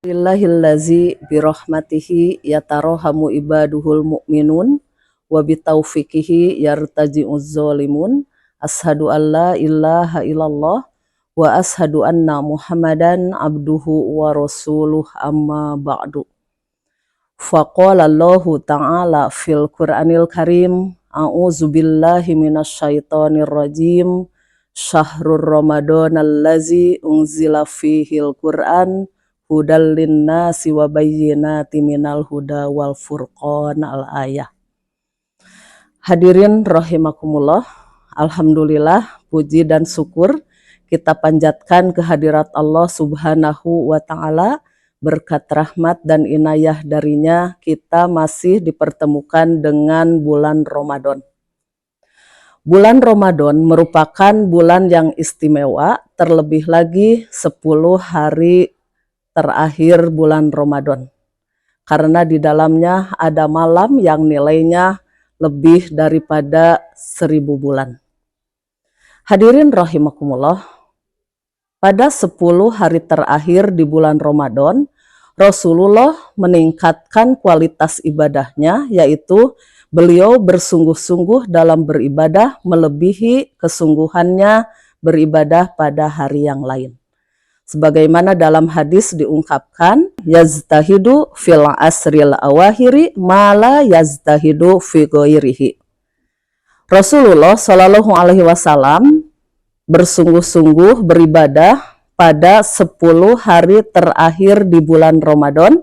Billahillazi birahmatihi yatarohamu ibaduhul mu'minun wa bitaufiqihi yartaji'uz zalimun. Ashadu an la ilaha illallah wa ashadu anna muhammadan abduhu wa rasuluh amma ba'du. Faqala Allahu ta'ala fil Qur'anil Karim, a'udzu billahi minasyaitonir rajim. Syahrur Ramadanal ladzi unzila fihil Qur'an hudal linnasi wa bayyinatin minal huda wal furqan al-ayah. Hadirin rahimakumullah, alhamdulillah, puji dan syukur kita panjatkan kehadirat Allah Subhanahu wa ta'ala. Berkat rahmat dan inayah darinya kita masih dipertemukan dengan bulan Ramadan. Bulan Ramadan merupakan bulan yang istimewa, terlebih lagi 10 hari terakhir bulan Ramadan. Karena di dalamnya ada malam yang nilainya lebih daripada 1000 bulan. Hadirin rahimakumullah, pada 10 hari terakhir di bulan Ramadan, Rasulullah meningkatkan kualitas ibadahnya, yaitu beliau bersungguh-sungguh dalam beribadah melebihi kesungguhannya beribadah pada hari yang lain. Sebagaimana dalam hadis diungkapkan, yaztahidu fil asril awahiri mala yaztahidu fi ghairihi. Rasulullah Shallallahu alaihi wasallam bersungguh-sungguh beribadah pada 10 hari terakhir di bulan Ramadan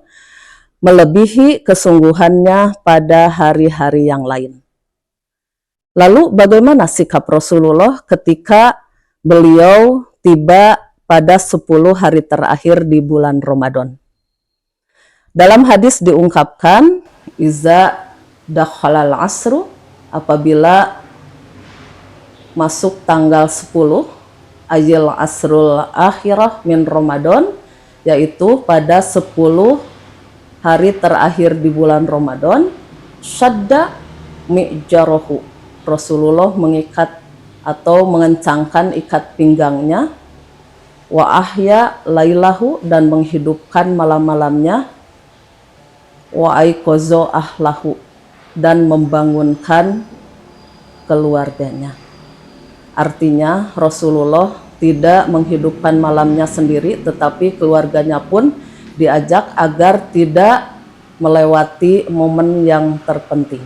melebihi kesungguhannya pada hari-hari yang lain. Lalu bagaimana sikap Rasulullah ketika beliau tiba pada 10 hari terakhir di bulan Ramadan? Dalam hadis diungkapkan, iza dakhalal asru, apabila masuk tanggal 10 ayil asrul akhirah min Ramadan, yaitu pada 10 hari terakhir di bulan Ramadan, syadda mi'jarohu, Rasulullah mengikat atau mengencangkan ikat pinggangnya, wa ahya lailahu, dan menghidupkan malam-malamnya, wa aikozo ahlahu, dan membangunkan keluarganya. Artinya Rasulullah tidak menghidupkan malamnya sendiri, tetapi keluarganya pun diajak agar tidak melewati momen yang terpenting.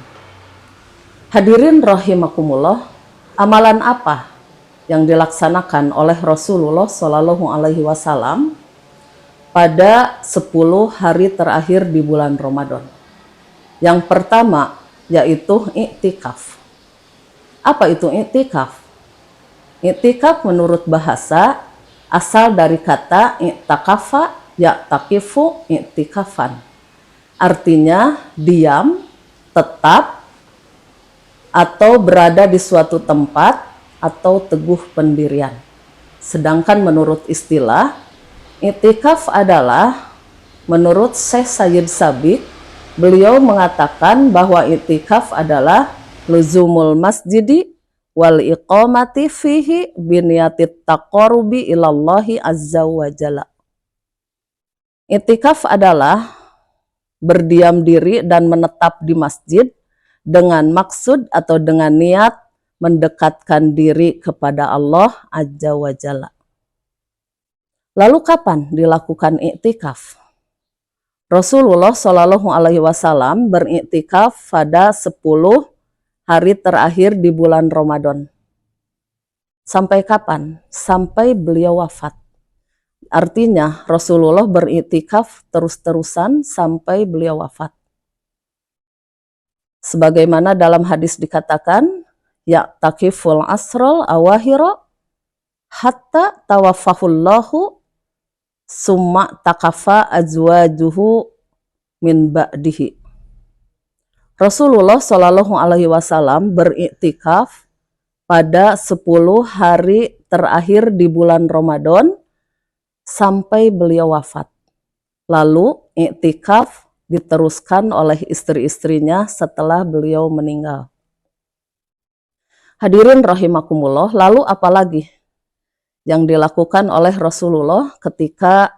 Hadirin rahimakumullah, amalan apa yang dilaksanakan oleh Rasulullah Shallallahu alaihi wasallam pada 10 hari terakhir di bulan Ramadan? Yang pertama yaitu iktikaf. Apa itu iktikaf? Iktikaf menurut bahasa asal dari kata iktakafa ya'takifu iktikafan. Artinya diam, tetap, atau berada di suatu tempat atau teguh pendirian. Sedangkan menurut istilah, iktikaf adalah, menurut Syekh Sayyid Sabiq, beliau mengatakan bahwa iktikaf adalah luzumul masjidi wal iqamati fihi biniyatit taqarrubi ilallahi azza wa jalla. Iktikaf adalah berdiam diri dan menetap di masjid dengan maksud atau dengan niat mendekatkan diri kepada Allah azza wa jalla. Lalu kapan dilakukan iktikaf? Rasulullah Shallallahu alaihi wasallam beriktikaf pada 10 hari terakhir di bulan Ramadan. Sampai kapan? Sampai beliau wafat. Artinya Rasulullah beriktikaf terus-terusan sampai beliau wafat. Sebagaimana dalam hadis dikatakan, ya'takiful asrul awahira hatta tawaffahullahu summa takafa azwajuhu min ba'dihi. Rasulullah Shallallahu alaihi wasallam beriktikaf pada 10 hari terakhir di bulan Ramadan sampai beliau wafat. Lalu iktikaf diteruskan oleh istri-istrinya setelah beliau meninggal. Hadirin rahimakumullah, lalu apalagi yang dilakukan oleh Rasulullah ketika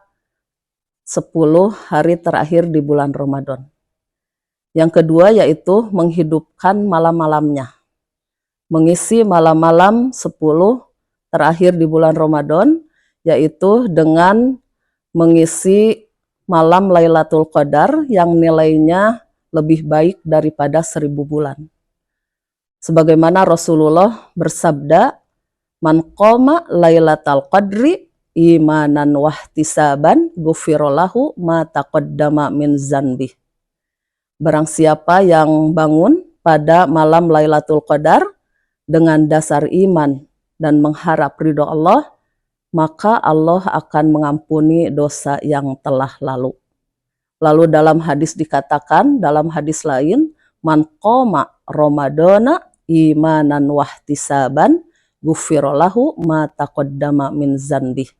10 hari terakhir di bulan Ramadan. Yang kedua yaitu menghidupkan malam-malamnya. Mengisi malam-malam 10 terakhir di bulan Ramadan, yaitu dengan mengisi malam Lailatul Qadar yang nilainya lebih baik daripada 1000 bulan. Sebagaimana Rasulullah bersabda, "Man qoma Lailatul Qadri imanan wahtisaban ghufirallahu ma taqaddama min zanbih." Barang siapa yang bangun pada malam Lailatul Qadar dengan dasar iman dan mengharap ridho Allah, maka Allah akan mengampuni dosa yang telah lalu. Lalu dalam hadis dikatakan, dalam hadis lain, "Man qoma Ramadana imanan wahtisaban ghufirallahu ma taqaddama min zanbih."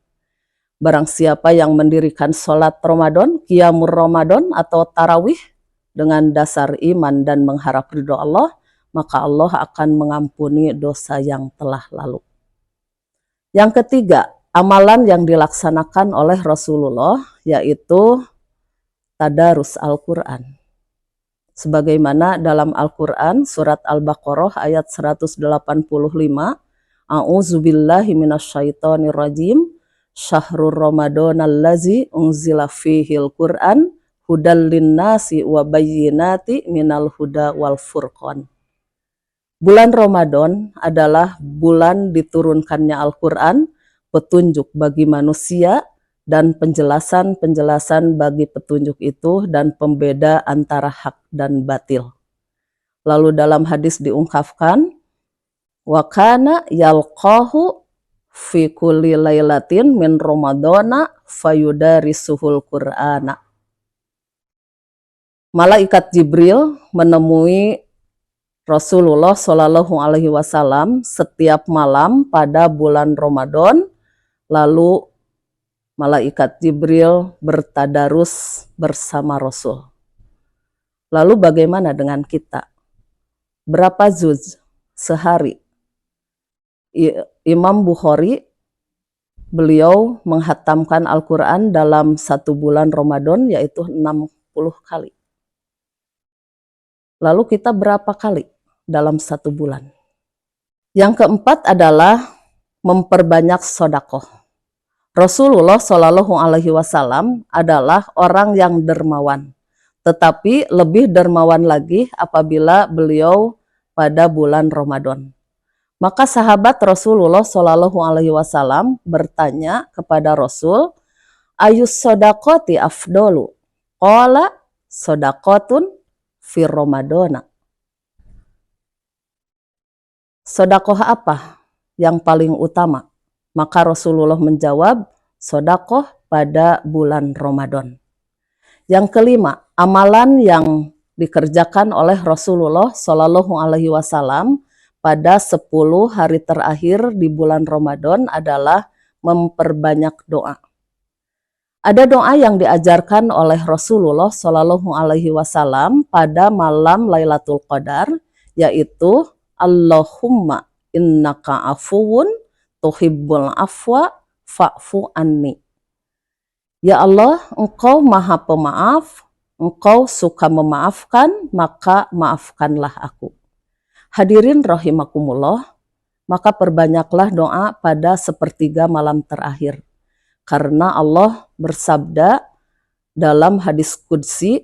Barang siapa yang mendirikan sholat Ramadan, qiyamul Ramadan atau tarawih dengan dasar iman dan mengharap ridho Allah, maka Allah akan mengampuni dosa yang telah lalu. Yang ketiga, amalan yang dilaksanakan oleh Rasulullah yaitu tadarus Al-Quran. Sebagaimana dalam Al-Quran surat Al-Baqarah ayat 185, "A'udzubillahi minasyaitonirrajim, syahrul ramadanallazi unzila fihil Qur'an hudal linnasi wa bayyinati minal huda wal furqan." Bulan Ramadan adalah bulan diturunkannya Al-Quran, petunjuk bagi manusia dan penjelasan-penjelasan bagi petunjuk itu dan pembeda antara hak dan batil. Lalu dalam hadis diungkapkan, "Wa kana yalqahu fi kulli lailatin min ramadana fayudarisuhul Qur'ana." Malaikat Jibril menemui Rasulullah Shallallahu Alaihi Wasallam setiap malam pada bulan Ramadan, lalu malaikat Jibril bertadarus bersama Rasul. Lalu bagaimana dengan kita? Berapa juz sehari? Imam Bukhari, beliau menghatamkan Al-Quran dalam 1 bulan Ramadan yaitu 60 kali. Lalu kita berapa kali dalam 1 bulan? Yang keempat adalah memperbanyak sedekah. Rasulullah Shallallahu Alaihi Wasallam adalah orang yang dermawan, tetapi lebih dermawan lagi apabila beliau pada bulan Ramadan. Maka sahabat Rasulullah Shallallahu Alaihi Wasallam bertanya kepada Rasul, "Ayus sodakoti afdolu?" Qala sodakotun fi Ramadana. Sedekah apa yang paling utama? Maka Rasulullah menjawab, sedekah pada bulan Ramadan. Yang kelima, amalan yang dikerjakan oleh Rasulullah Shallallahu Alaihi Wasallam pada 10 hari terakhir di bulan Ramadan adalah memperbanyak doa. Ada doa yang diajarkan oleh Rasulullah Shallallahu Alaihi Wasallam pada malam Lailatul Qadar, yaitu Allahumma innaka afuwun tuhibbul afwa fa'fu anni. Ya Allah, Engkau maha pemaaf, Engkau suka memaafkan, maka maafkanlah aku. Hadirin rahimakumullah, maka perbanyaklah doa pada sepertiga malam terakhir. Karena Allah bersabda dalam hadis qudsi,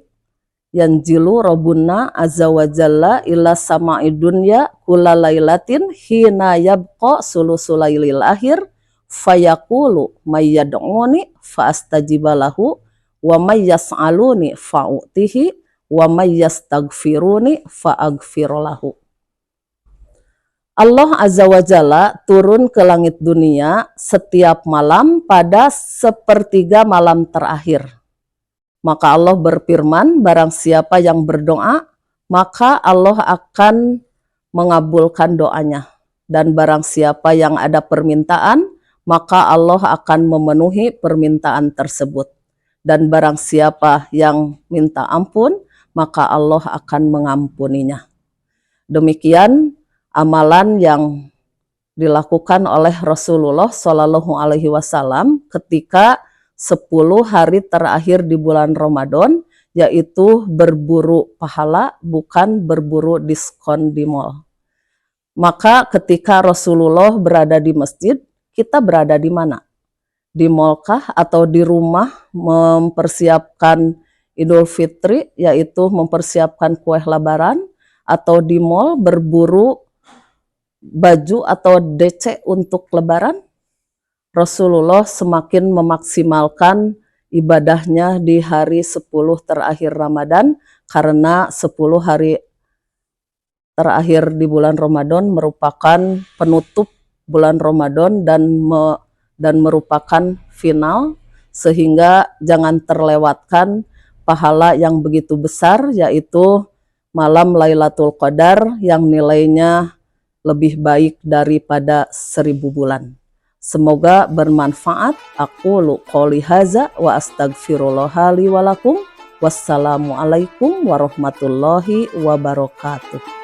"Yanzilu Rabbuna azza wa jalla ila sama'i dunya kulla lailatin hina yabqa sulusul lailil akhir fayaqulu may yad'uni faastajibalahu wa may yas'aluni fa'utihi wa may yastaghfiruni fa'aghfirlahu." Allah Azza wa Jalla turun ke langit dunia setiap malam pada sepertiga malam terakhir. Maka Allah berfirman, barang siapa yang berdoa, maka Allah akan mengabulkan doanya. Dan barang siapa yang ada permintaan, maka Allah akan memenuhi permintaan tersebut. Dan barang siapa yang minta ampun, maka Allah akan mengampuninya. Demikian amalan yang dilakukan oleh Rasulullah Shallallahu Alaihi Wasallam ketika 10 hari terakhir di bulan Ramadan, yaitu berburu pahala, bukan berburu diskon di mall. Maka ketika Rasulullah berada di masjid, kita berada di mana? Di mall-kah atau di rumah mempersiapkan Idul Fitri, yaitu mempersiapkan kue lebaran, atau di mall berburu baju atau DC untuk lebaran? Rasulullah semakin memaksimalkan ibadahnya di hari 10 terakhir Ramadan, karena 10 hari terakhir di bulan Ramadan merupakan penutup bulan Ramadan dan merupakan final, sehingga jangan terlewatkan pahala yang begitu besar, yaitu malam Lailatul Qadar yang nilainya lebih baik daripada 1000 bulan. Semoga bermanfaat. Aku qouli haza wa astagfirullah li wa lakum. Wassalamualaikum warahmatullahi wabarakatuh.